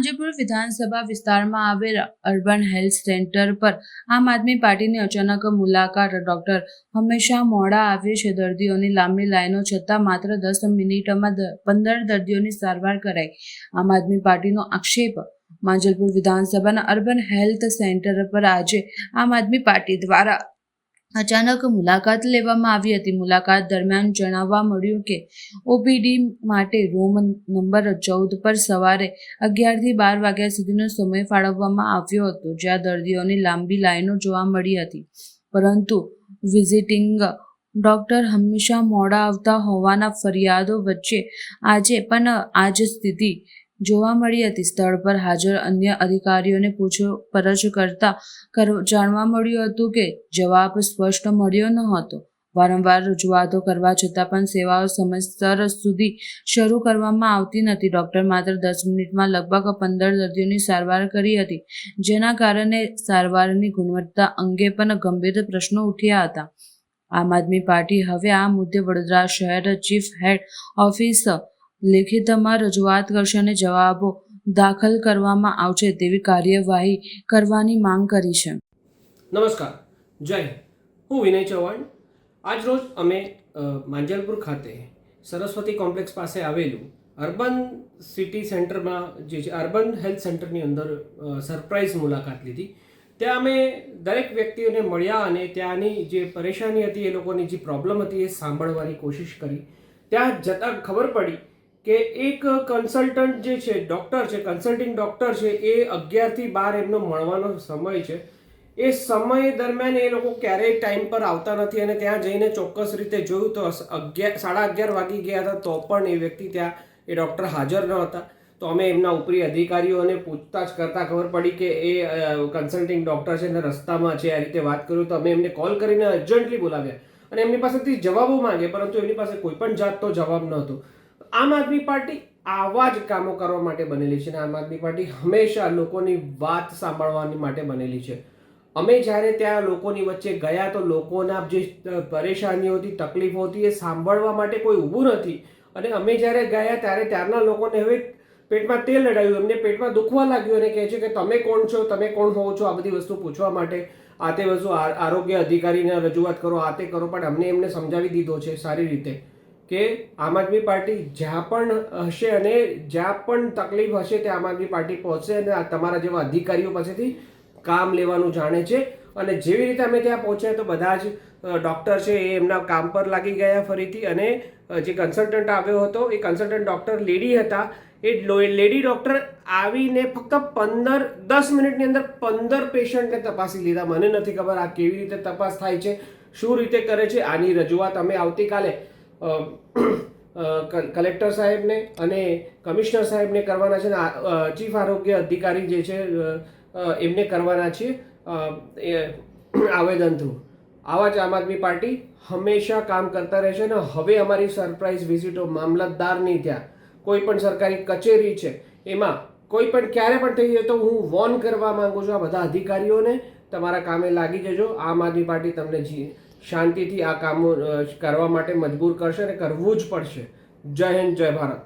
માંજલપુર વિધાનસભા વિસ્તારમાં આવેલ અર્બન હેલ્થ સેન્ટર પર આમ આદમી પાર્ટીની અચાનક મુલાકાત. ડોક્ટર હંમેશા મોડા આવે છે. દર્દીઓની લાંબી લાઈનો છતાં માત્ર 10 મિનિટમાં 15 દર્દીઓની સારવાર કરાઈ. આમ આદમી પાર્ટીનો આક્ષેપ. માંજલપુર વિધાનસભાના અર્બન હેલ્થ સેન્ટર પર આજે આમ આદમી પાર્ટી દ્વારા અચાનક મુલાકાત લેવામાં આવી હતી. મુલાકાત દરમિયાન જાણવા મળ્યું કે ઓપીડી માટે રૂમ નંબર 14 પર સવારે 11 થી 12 વાગ્યા સુધીનો સમય ફાળવવામાં આવ્યો હતો, જ્યાં દર્દીઓની લાંબી લાઈનો જોવા મળી હતી. પરંતુ વિઝિટિંગ ડોક્ટર હંમેશા મોડા આવતા હોવાના ફરિયાદો વચ્ચે આજે પણ આ જ સ્થિતિ જોવા મળી હતી. સ્થળ પર હાજર અન્ય અધિકારીઓને પૂછપરછ કરતા જાણવા મળ્યું હતું કે જવાબ સ્પષ્ટ મળ્યો ન હતો. વારંવાર રજૂઆતો કરવા છતાં પણ સેવાઓ સમયસર સુધી શરૂ કરવામાં આવતી નથી. ડોક્ટર માત્ર 10 મિનિટમાં લગભગ 15 દર્દીઓની સારવાર કરી હતી, જેના કારણે સારવારની ગુણવત્તા અંગે પણ ગંભીર પ્રશ્નો ઉઠ્યા હતા. આમ આદમી પાર્ટી હવે આ મુદ્દે વડોદરા શહેર ચીફ હેડ ઓફિસ લેખિતમાં રજૂઆત કરશે અને જવાબો દાખલ કરવામાં આવશે તેવી કાર્યવાહી કરવાની માંગ કરી છે. નમસ્કાર, જય હિન્દ. હું વિનય ચૌહાણ. આજ રોજ અમે માંજલપુર ખાતે સરસ્વતી કોમ્પ્લેક્સ પાસે આવેલું અર્બન સિટી સેન્ટરમાં જે છે અર્બન હેલ્થ સેન્ટરની અંદર સરપ્રાઇઝ મુલાકાત લીધી. ત્યાં અમે દરેક વ્યક્તિઓને મળ્યા અને ત્યાંની જે પરેશાની હતી, એ લોકોની જે પ્રોબ્લેમ હતી એ સાંભળવાની કોશિશ કરી. ત્યાં જતાં ખબર પડી કે એક કન્સલ્ટન્ટ જે છે, ડૉક્ટર છે, કન્સલ્ટિંગ ડૉક્ટર છે, એ 11 થી 12 એમનો મળવાનો સમય છે. એ સમય દરમિયાન એ લોકો ક્યારેય ટાઈમ પર આવતા નથી અને ત્યાં જઈને ચોક્કસ રીતે જોયું તો 11:30 વાગી ગયા હતા, તો પણ એ વ્યક્તિ ત્યાં એ ડૉક્ટર હાજર ન હતા. તો અમે એમના ઉપરી અધિકારીઓને પૂછતાછ કરતાં ખબર પડી કે એ કન્સલ્ટિંગ ડૉક્ટર છે અને રસ્તામાં છે. આ રીતે વાત કર્યું તો અમે એમને કોલ કરીને અર્જન્ટલી બોલાવ્યા અને એમની પાસેથી જવાબો માંગે, પરંતુ એમની પાસે કોઈ પણ જાતનો જવાબ ન હતો. આમ આદમી પાર્ટી આવા જ કામો કરવા માટે બનેલી છે અને આમ આદમી પાર્ટી હંમેશા લોકોની વાત સાંભળવાની માટે બનેલી છે. અમે જ્યારે ત્યાં લોકોની વચ્ચે ગયા તો લોકોના જે પરેશાનીઓ હતી, તકલીફો હતી, એ સાંભળવા માટે કોઈ ઊભું નથી. અને અમે જ્યારે ગયા ત્યારે ત્યારના લોકોને હવે પેટમાં તેલ લડાયું, એમને પેટમાં દુખવા લાગ્યું અને કહે છે કે તમે કોણ છો, તમે કોણ હોવ છો આ બધી વસ્તુ પૂછવા માટે. આ તે વસ્તુ આરોગ્ય અધિકારીને રજૂઆત કરો, આ તે કરો. પણ અમને એમને સમજાવી દીધો છે સારી રીતે કે આમ આદમી પાર્ટી જ્યાં પણ હશે અને જ્યાં પણ તકલીફ હશે ત્યાં આમ આદમી પાર્ટી પહોંચશે અને તમારા જેવા અધિકારીઓ પાસેથી કામ લેવાનું જાણે છે. અને જેવી રીતે અમે ત્યાં પહોંચ્યા તો બધા જ ડૉક્ટર છે એ એમના કામ પર લાગી ગયા ફરીથી. અને જે કન્સલ્ટન્ટ આવ્યો હતો એ કન્સલ્ટન્ટ ડૉક્ટર લેડી હતા. એ લેડી ડૉક્ટર આવીને ફક્ત 10 મિનિટની અંદર 15 પેશન્ટને તપાસી લીધા. મને નથી ખબર આ કેવી રીતે તપાસ થાય છે, શું રીતે કરે છે. આની રજૂઆત અમે આવતીકાલે કલેક્ટર સાહેબને અને કમિશનર સાહેબને કરવાના છે અને ચીફ આરોગ્ય અધિકારી જે છે એમને કરવાના છે આવેદન થ્રુ. આવા જ આમ આદમી પાર્ટી હંમેશા કામ કરતા રહેશે અને હવે અમારી સરપ્રાઇઝ વિઝિટો મામલતદારની ત્યાં કોઈ પણ સરકારી કચેરી છે એમાં કોઈ પણ ક્યારે પણ થઈ જાય તો હું વોર્ન કરવા માંગુ છું આ બધા અધિકારીઓને, તમારા કામે લાગી જજો. આમ આદમી પાર્ટી તમને શાંતિથી આ કામો કરવા માટે મજબૂર કરશે અને કરવું જ પડશે. જય હિન્દ, જય ભારત.